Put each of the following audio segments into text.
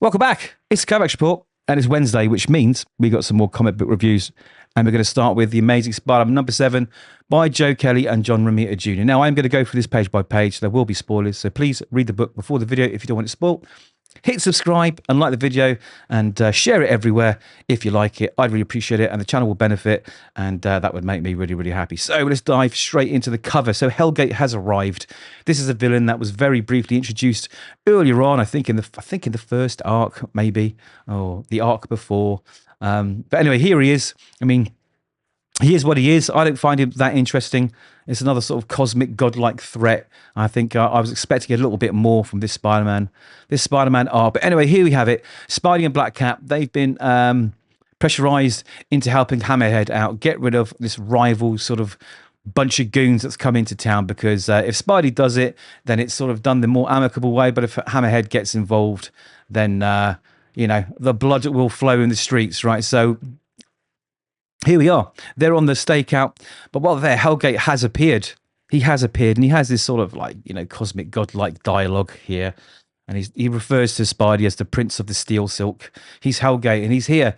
Welcome back. It's the Kovacs Report, and it's Wednesday, which means we got some more comic book reviews. And we're going to start with The Amazing Spider-Man number 7 by Joe Kelly and John Romita Jr. Now, I'm going to go through this page by page. There will be spoilers, so please read the book before the video if you don't want it spoiled. Hit subscribe and like the video and share it everywhere if you like it. I'd really appreciate it, and the channel will benefit, and that would make me really, really happy. So let's dive straight into the cover. So Hellgate has arrived. This is a villain that was very briefly introduced earlier on, I think in the first arc, maybe, or the arc before. But anyway, here he is. I mean, he is what he is. I don't find him that interesting. It's another sort of cosmic godlike threat. I think I was expecting a little bit more from this Spider-Man arc. But anyway, here we have it. Spidey and Black Cat, they've been pressurized into helping Hammerhead out, get rid of this rival sort of bunch of goons that's come into town, because if Spidey does it, then it's sort of done the more amicable way. But if Hammerhead gets involved, then, you know, the blood will flow in the streets, right? So here we are. They're on the stakeout, but while they're there, Hellgate has appeared. He has appeared, and he has this sort of like, you know, cosmic godlike dialogue here. And he refers to Spidey as the Prince of the Steel Silk. He's Hellgate, and he's here.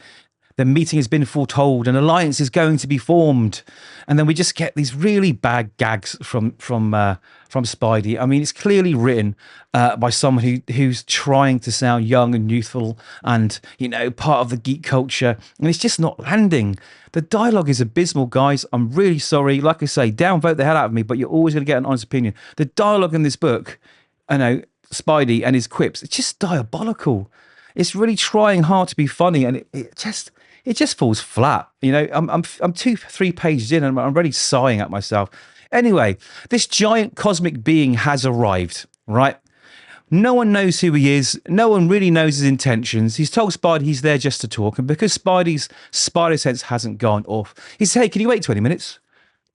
The meeting has been foretold. An alliance is going to be formed. And then we just get these really bad gags from Spidey. I mean, it's clearly written by someone who's trying to sound young and youthful and, you know, part of the geek culture. And it's just not landing. The dialogue is abysmal, guys. I'm really sorry. Like I say, downvote the hell out of me, but you're always going to get an honest opinion. The dialogue in this book, I know, Spidey and his quips, it's just diabolical. It's really trying hard to be funny, and it just falls flat. You know, I'm 2-3 pages in, and I'm already sighing at myself. Anyway, this giant cosmic being has arrived, right? No one knows who he is. No one really knows his intentions. He's told Spidey he's there just to talk, and because Spidey's spider sense hasn't gone off, he says, "Hey, can you wait 20 minutes?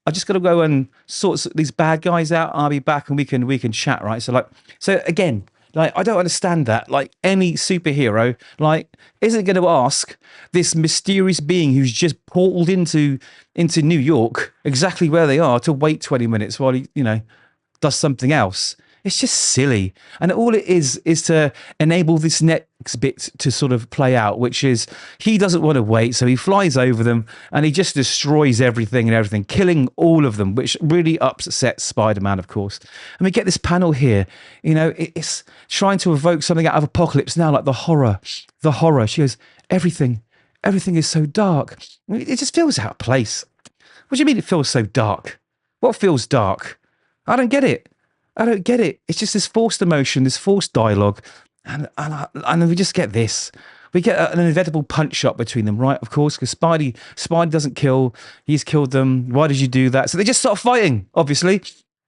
I just got to go and sort these bad guys out. I'll be back, and we can chat, right?" So again, like, I don't understand that. Like, any superhero, like, isn't going to ask this mysterious being who's just portaled into New York, exactly where they are, to wait 20 minutes while he, you know, does something else. It's just silly. And all it is to enable this next bit to sort of play out, which is he doesn't want to wait. So he flies over them and he just destroys everything, killing all of them, which really upsets Spider-Man, of course. And we get this panel here, you know, it's trying to evoke something out of Apocalypse Now, like the horror. She goes, everything is so dark. It just feels out of place. What do you mean it feels so dark? What feels dark? I don't get it. It's just this forced emotion, this forced dialogue, and we just get this. We get an inevitable punch up between them, right? Of course, because Spidey doesn't kill. He's killed them. Why did you do that? So they just start fighting, obviously,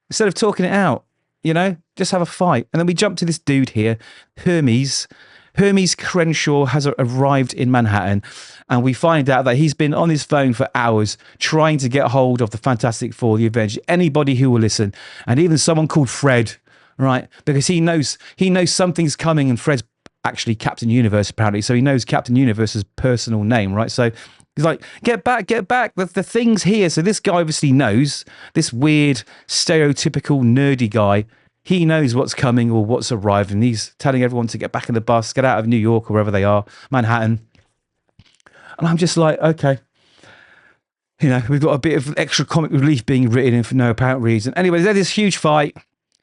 instead of talking it out. You know, just have a fight. And then we jump to this dude here, Hermes. Hermes Crenshaw has arrived in Manhattan, and we find out that he's been on his phone for hours trying to get hold of the Fantastic Four, the Avengers, anybody who will listen, and even someone called Fred, right? Because he knows something's coming, and Fred's actually Captain Universe, apparently, so he knows Captain Universe's personal name, right? So he's like, get back, the thing's here. So this guy obviously knows, this weird, stereotypical, nerdy guy. He knows what's coming or what's arrived, and he's telling everyone to get back in the bus, get out of New York or wherever they are, Manhattan. And I'm just like, okay. You know, we've got a bit of extra comic relief being written in for no apparent reason. Anyway, there's this huge fight.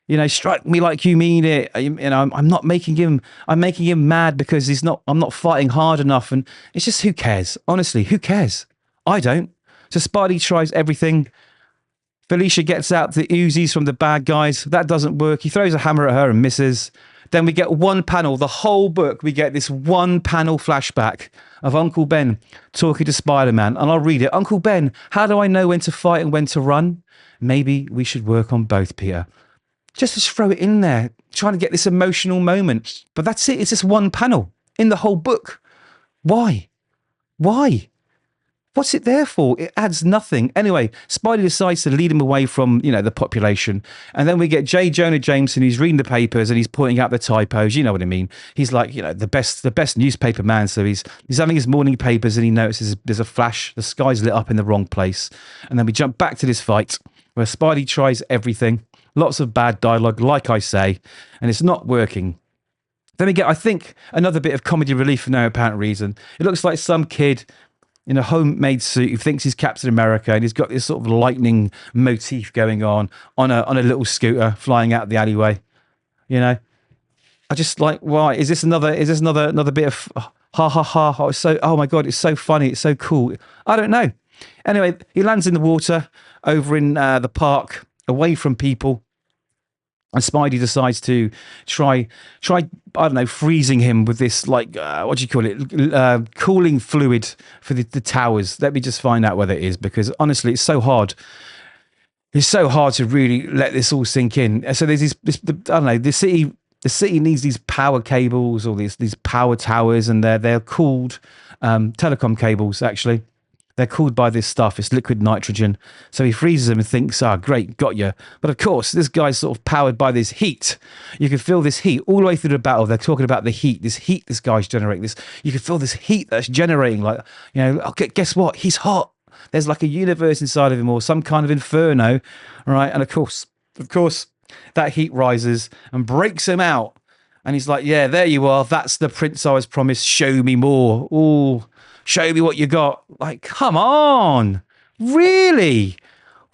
You know, strike me like you mean it. You know, I'm making him mad because I'm not fighting hard enough. And it's just, who cares? Honestly, who cares? I don't. So Spidey tries everything. Felicia gets out the Uzis from the bad guys. That doesn't work. He throws a hammer at her and misses. Then we get one panel, the whole book, we get this one panel flashback of Uncle Ben talking to Spider-Man. And I'll read it. "Uncle Ben, how do I know when to fight and when to run? Maybe we should work on both, Peter." Just throw it in there, trying to get this emotional moment. But that's it. It's just one panel in the whole book. Why? What's it there for? It adds nothing. Anyway, Spidey decides to lead him away from, you know, the population. And then we get J. Jonah Jameson, who's reading the papers and he's pointing out the typos. You know what I mean? He's like, you know, the best newspaper man. So he's having his morning papers and he notices there's a flash. The sky's lit up in the wrong place. And then we jump back to this fight where Spidey tries everything. Lots of bad dialogue, like I say, and it's not working. Then we get, I think, another bit of comedy relief for no apparent reason. It looks like some kid in a homemade suit who thinks he's Captain America, and he's got this sort of lightning motif going on a little scooter flying out the alleyway. You know, I just like, why is this another bit of ha ha ha? Oh, it's so, oh my god, it's so funny, it's so cool. I don't know. Anyway, he lands in the water over in the park, away from people. And Spidey decides to try, I don't know, freezing him with this, like, what do you call it? Cooling fluid for the towers. Let me just find out what it is, because honestly, it's so hard. It's so hard to really let this all sink in. So there's I don't know, the city needs these power cables, or these power towers, and they're called telecom cables, actually. They're cooled by this stuff. It's liquid nitrogen. So he freezes them and thinks, ah, great, got you. But of course, this guy's sort of powered by this heat. You can feel this heat all the way through the battle. They're talking about the heat this guy's generating. You can feel this heat that's generating, like, you know, okay, guess what? He's hot. There's like a universe inside of him, or some kind of inferno, right? And of course, that heat rises and breaks him out. And he's like, yeah, there you are. That's the prince I was promised. Show me more. Ooh. Show me what you got. Like, come on. Really?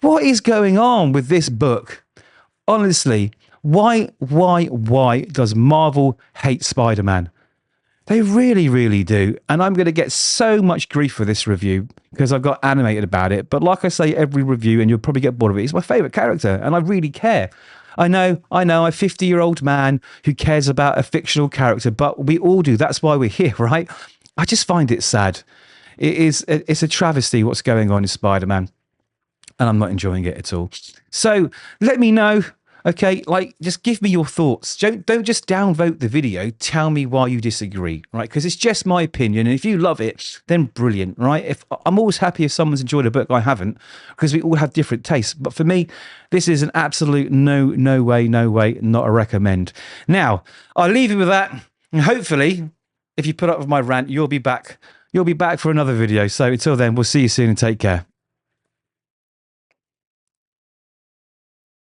What is going on with this book? Honestly, why does Marvel hate Spider-Man? They really, really do. And I'm going to get so much grief for this review because I've got animated about it. But like I say, every review, and you'll probably get bored of it, it's my favorite character. And I really care. I know, a 50-year-old man who cares about a fictional character, but we all do. That's why we're here, right? I just find it sad. It's a travesty what's going on in Spider-Man, and I'm not enjoying it at all. So let me know, okay? Like, just give me your thoughts. Don't just downvote the video. Tell me why you disagree, right? Because it's just my opinion, and if you love it, then brilliant, right? If I'm always happy if someone's enjoyed a book I haven't, because we all have different tastes. But for me, this is an absolute no way, not a recommend. Now, I'll leave you with that, and hopefully, if you put up with my rant, you'll be back. You'll be back for another video. So until then, we'll see you soon and take care.